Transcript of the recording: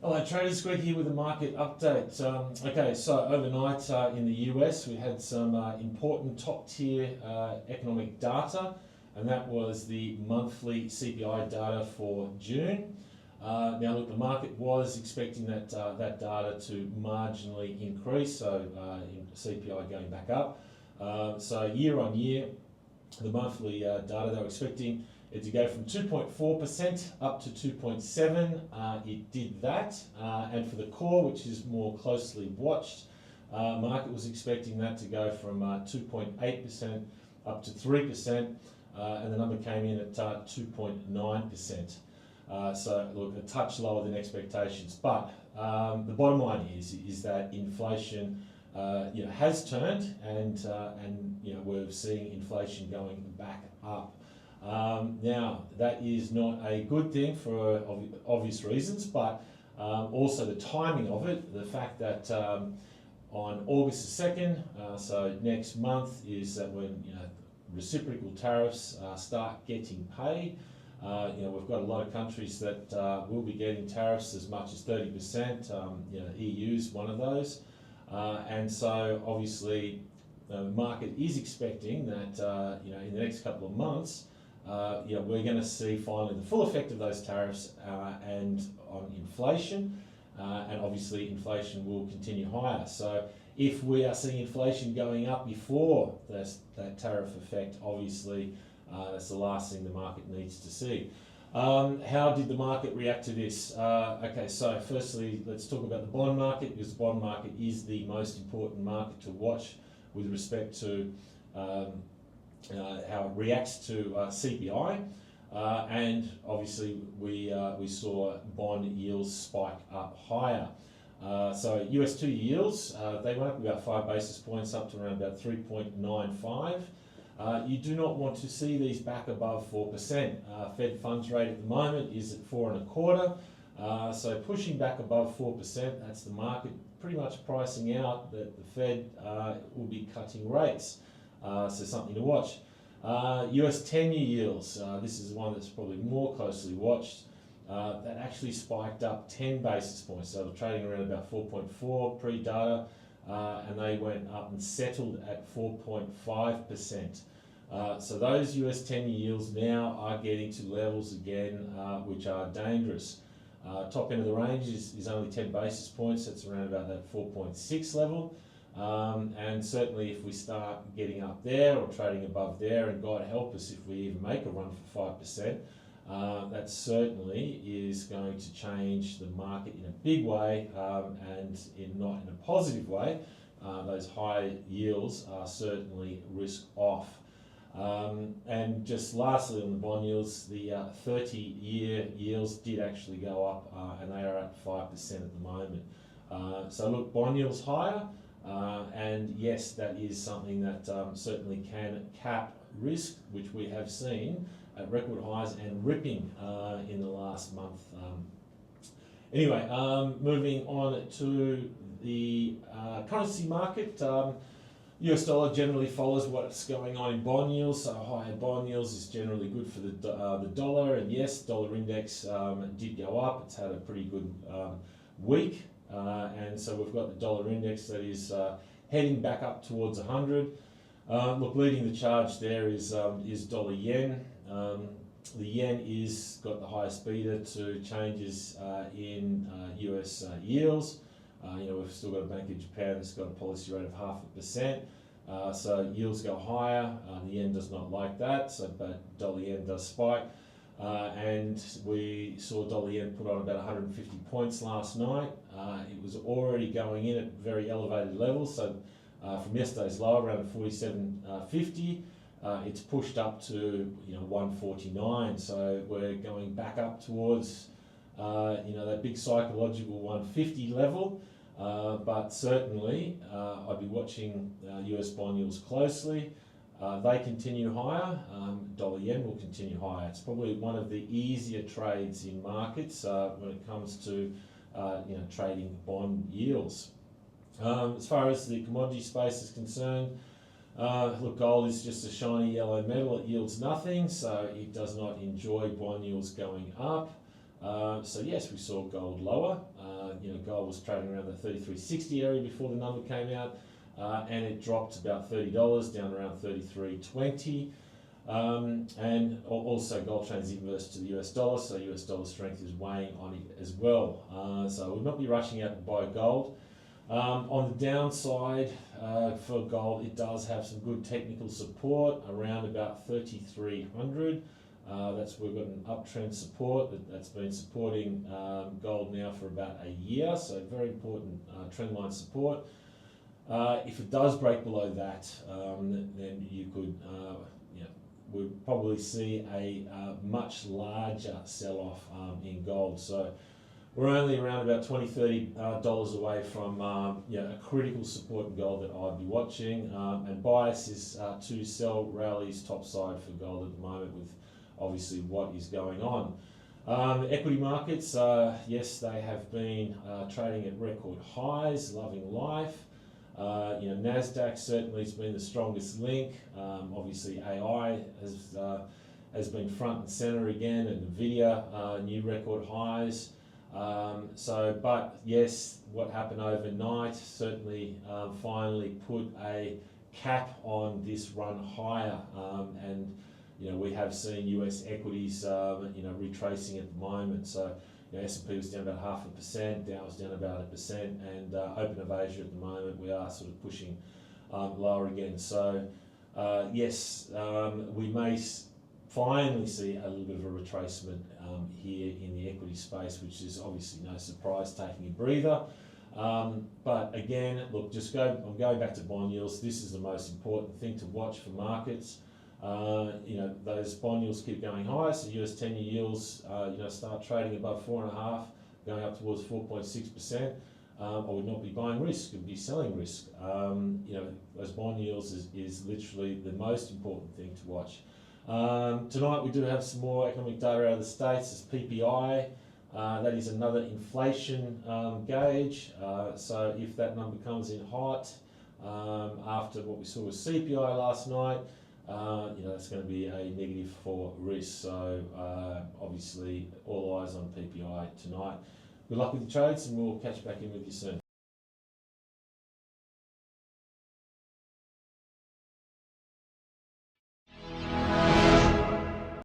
Alright, Traders Greg here with a market update. Okay, so overnight in the US we had some important top tier economic data, and that was the monthly CPI data for June. Now look, the market was expecting that data to marginally increase, so CPI going back up. So year on year, the monthly data they were expecting it to go from 2.4% up to 2.7%. It did that, and for the core, which is more closely watched, market was expecting that to go from 2.8% up to 3%, and the number came in at 2.9%. So look, a touch lower than expectations, but the bottom line is that inflation has turned, and we're seeing inflation going back up. Now, that is not a good thing for obvious reasons, but also the timing of it, the fact that on August the 2nd, so next month, is that when reciprocal tariffs start getting paid. We've got a lot of countries that will be getting tariffs as much as 30%. EU's one of those, and so obviously the market is expecting that in the next couple of months. We're going to see finally the full effect of those tariffs and on inflation, and obviously inflation will continue higher. So if we are seeing inflation going up before that tariff effect, obviously that's the last thing the market needs to see. How did the market react to this? Okay, so firstly let's talk about the bond market, because the bond market is the most important market to watch with respect to how it reacts to CPI, and obviously we saw bond yields spike up higher. So US 2 yields, they went up about 5 basis points up to around about 3.95. You do not want to see these back above 4%. Fed funds rate at the moment is at 4.25. So pushing back above 4%, that's the market pretty much pricing out that the Fed will be cutting rates. So something to watch. US 10-year yields, this is one that's probably more closely watched. That actually spiked up 10 basis points, so they're trading around about 4.4 pre-data, and they went up and settled at 4.5%. So those US 10-year yields now are getting to levels again which are dangerous. Top end of the range is only 10 basis points, that's around about that 4.6 level. And certainly if we start getting up there or trading above there, and God help us if we even make a run for 5%, that certainly is going to change the market in a big way, and not in a positive way. Those high yields are certainly risk off. And just lastly on the bond yields, the 30-year yields did actually go up, and they are at 5% at the moment. So look, bond yields higher. And yes, that is something that certainly can cap risk, which we have seen at record highs and ripping in the last month. Anyway, moving on to the currency market. US dollar generally follows what's going on in bond yields, so higher bond yields is generally good for the dollar, and yes, dollar index did go up. It's had a pretty good week. And so we've got the dollar index that is heading back up towards 100. Look, leading the charge there is dollar yen. The yen is got the highest beta to changes in US yields. We've still got a Bank of Japan that's got a policy rate of 0.5%. So yields go higher. The yen does not like that, but dollar yen does spike. And we saw dollar yen put on about 150 points last night. It was already going in at very elevated levels, so from yesterday's low around 47.50, it's pushed up to 149. So we're going back up towards that big psychological 150 level. But certainly I'd be watching US bond yields closely. They continue higher, dollar yen will continue higher. It's probably one of the easier trades in markets when it comes to trading bond yields. As far as the commodity space is concerned, look, gold is just a shiny yellow metal. It yields nothing, so it does not enjoy bond yields going up. So yes, we saw gold lower. Gold was trading around the 33.60 area before the number came out, and it dropped about $30 down around 33.20. And also gold trades inverse to the US dollar, so US dollar strength is weighing on it as well. So we'll not be rushing out to buy gold. On the downside, for gold, it does have some good technical support around about 3,300. That's we've got an uptrend support that's been supporting gold now for about a year, so very important trendline support. If it does break below that, then you could, we'll probably see a much larger sell-off in gold. So we're only around about $20–$30 away from a critical support in gold that I'd be watching, and bias is to sell rallies topside for gold at the moment with obviously what is going on. Equity markets, yes, they have been trading at record highs, loving life. Nasdaq certainly has been the strongest link. Obviously AI has been front and center again, and Nvidia new record highs. But yes, what happened overnight certainly finally put a cap on this run higher, and we have seen US equities retracing at the moment. So S&P was down about 0.5%, Dow was down about 1%, and open of Asia at the moment we are sort of pushing lower again. So yes, we may finally see a little bit of a retracement here in the equity space, which is obviously no surprise, taking a breather. But again, look, I'm going back to bond yields. This is the most important thing to watch for markets. Those bond yields keep going high, so US 10-year yields, start trading above 4.5, going up towards 4.6%. I would not be buying risk, I'd be selling risk. Those bond yields is literally the most important thing to watch. Tonight we do have some more economic data out of the States. It's PPI, that is another inflation gauge. So if that number comes in hot after what we saw with CPI last night, that's going to be a negative for risk. So obviously all eyes on PPI tonight. Good luck with your trades, and we'll catch back in with you soon.